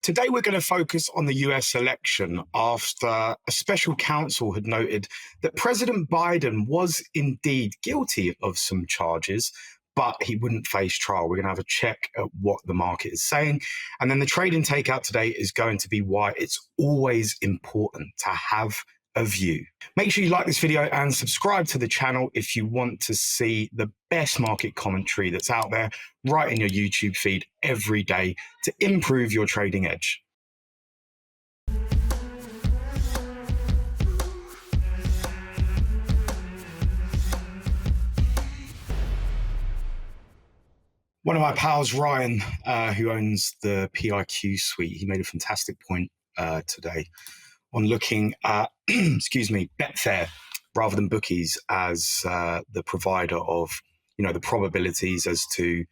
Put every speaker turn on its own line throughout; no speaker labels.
Today, we're going to focus on the US election after a special counsel had noted that President Biden was indeed guilty of some charges, but he wouldn't face trial. We're going to have a check at what the market is saying. And then the trading takeout today is going to be why it's always important to have a view. Make sure you like this video and subscribe to the channel if you want to see the best market commentary that's out there right in your YouTube feed every day to improve your trading edge. One of my pals, Ryan, who owns the PIQ suite, he made a fantastic point today on looking at, Betfair rather than bookies as the provider of, the probabilities as to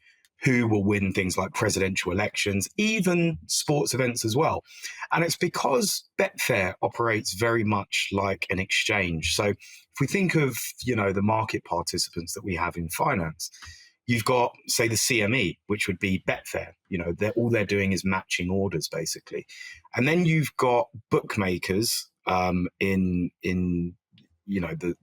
who will win things like presidential elections, even sports events as well. And it's because Betfair operates very much like an exchange. So if we think of, the market participants that we have in finance, you've got, say, the CME, which would be Betfair. All they're doing is matching orders, basically. And then you've got bookmakers in the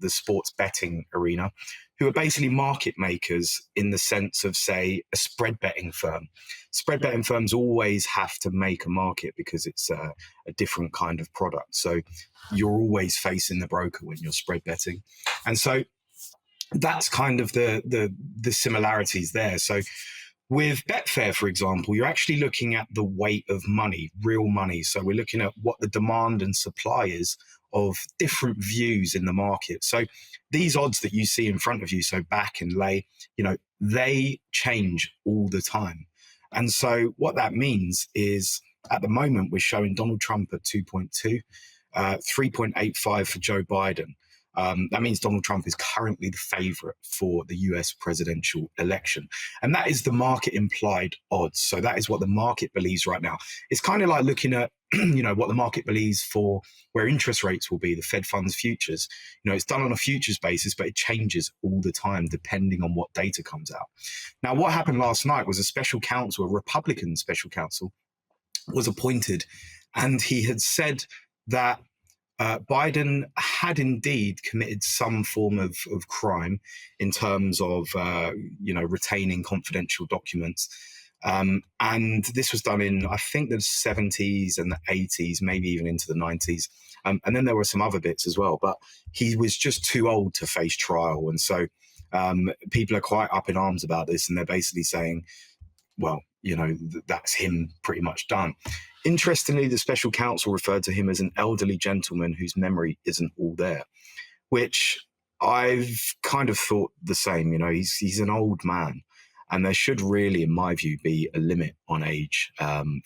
sports betting arena, who are basically market makers in the sense of, say, a spread betting firm. Spread betting firms always have to make a market because it's a different kind of product. So you're always facing the broker when you're spread betting. And so that's kind of the similarities there. So with Betfair, for example, you're actually looking at the weight of money, real money. So we're looking at what the demand and supply is of different views in the market. So these odds that you see in front of you, so back and lay, they change all the time. And so what that means is at the moment, we're showing Donald Trump at 2.2, 3.85 for Joe Biden. That means Donald Trump is currently the favorite for the US presidential election. And that is the market implied odds. So that is what the market believes right now. It's kind of like looking at, what the market believes for where interest rates will be, the Fed funds futures. It's done on a futures basis, but it changes all the time depending on what data comes out. Now, what happened last night was a special counsel, a Republican special counsel, was appointed, and he had said that Biden had indeed committed some form of crime in terms of, retaining confidential documents. And this was done in, I think, the 70s and the 80s, maybe even into the 90s. And then there were some other bits as well. But he was just too old to face trial. And so people are quite up in arms about this. And they're basically saying, well, that's him pretty much done. Interestingly, the special counsel referred to him as an elderly gentleman whose memory isn't all there, which I've kind of thought the same. He's an old man, and there should really, in my view, be a limit on age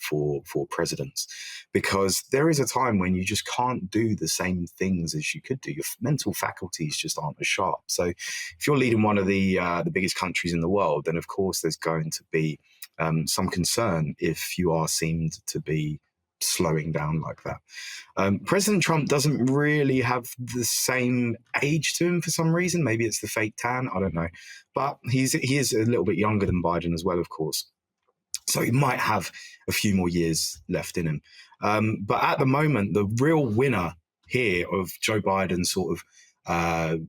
for presidents, because there is a time when you just can't do the same things as you could do. Your mental faculties just aren't as sharp. So if you're leading one of the biggest countries in the world, then of course there's going to be some concern if you are seemed to be slowing down like that. President Trump doesn't really have the same age to him for some reason. Maybe it's the fake tan, I don't know. But he is a little bit younger than Biden as well, of course. So he might have a few more years left in him. But at the moment, the real winner here of Joe Biden's sort of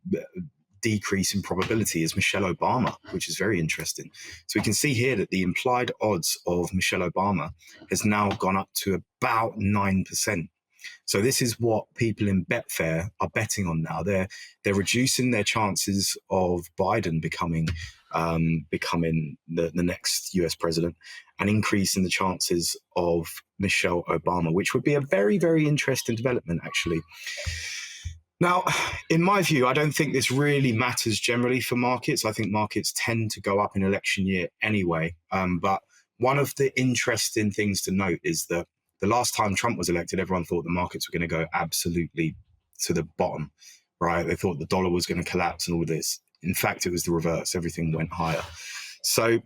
decrease in probability is Michelle Obama, which is very interesting. So we can see here that the implied odds of Michelle Obama has now gone up to about 9%. So this is what people in Betfair are betting on now. They're reducing their chances of Biden becoming the next US president, and increasing the chances of Michelle Obama, which would be a very, very interesting development, actually. Now, in my view, I don't think this really matters generally for markets. I think markets tend to go up in election year anyway. But one of the interesting things to note is that the last time Trump was elected, everyone thought the markets were going to go absolutely to the bottom, right? They thought the dollar was going to collapse and all this. In fact, it was the reverse. Everything went higher. So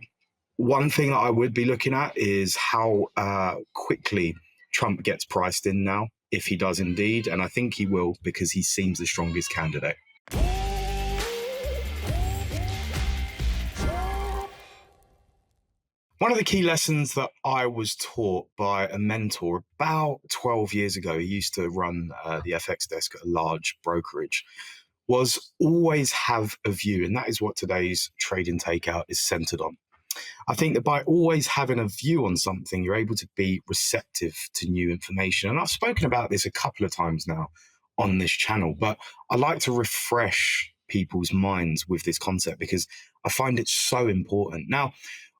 one thing that I would be looking at is how quickly Trump gets priced in now, if he does indeed. And I think he will, because he seems the strongest candidate. One of the key lessons that I was taught by a mentor about 12 years ago, he used to run the FX desk at a large brokerage, was always have a view. And that is what today's Trading Takeout is centered on. I think that by always having a view on something, you're able to be receptive to new information. And I've spoken about this a couple of times now on this channel, but I like to refresh people's minds with this concept because I find it so important. Now,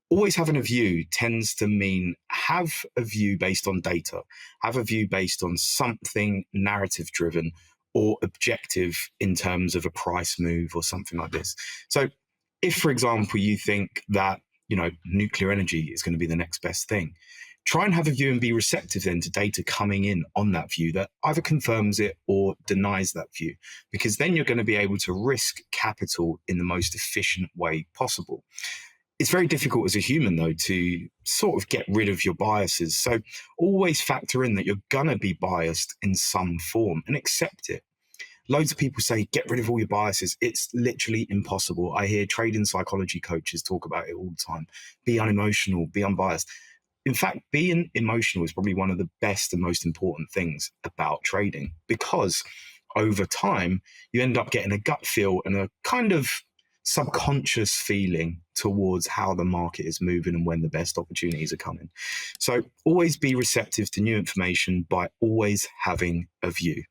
always having a view tends to mean have a view based on data, have a view based on something narrative driven or objective in terms of a price move or something like this. So if, for example, you think that, nuclear energy is going to be the next best thing, try and have a view and be receptive then to data coming in on that view that either confirms it or denies that view, because then you're going to be able to risk capital in the most efficient way possible. It's very difficult as a human, though, to sort of get rid of your biases. So always factor in that you're going to be biased in some form and accept it. Loads of people say, get rid of all your biases. It's literally impossible. I hear trading psychology coaches talk about it all the time. Be unemotional, be unbiased. In fact, being emotional is probably one of the best and most important things about trading, because over time, you end up getting a gut feel and a kind of subconscious feeling towards how the market is moving and when the best opportunities are coming. So always be receptive to new information by always having a view.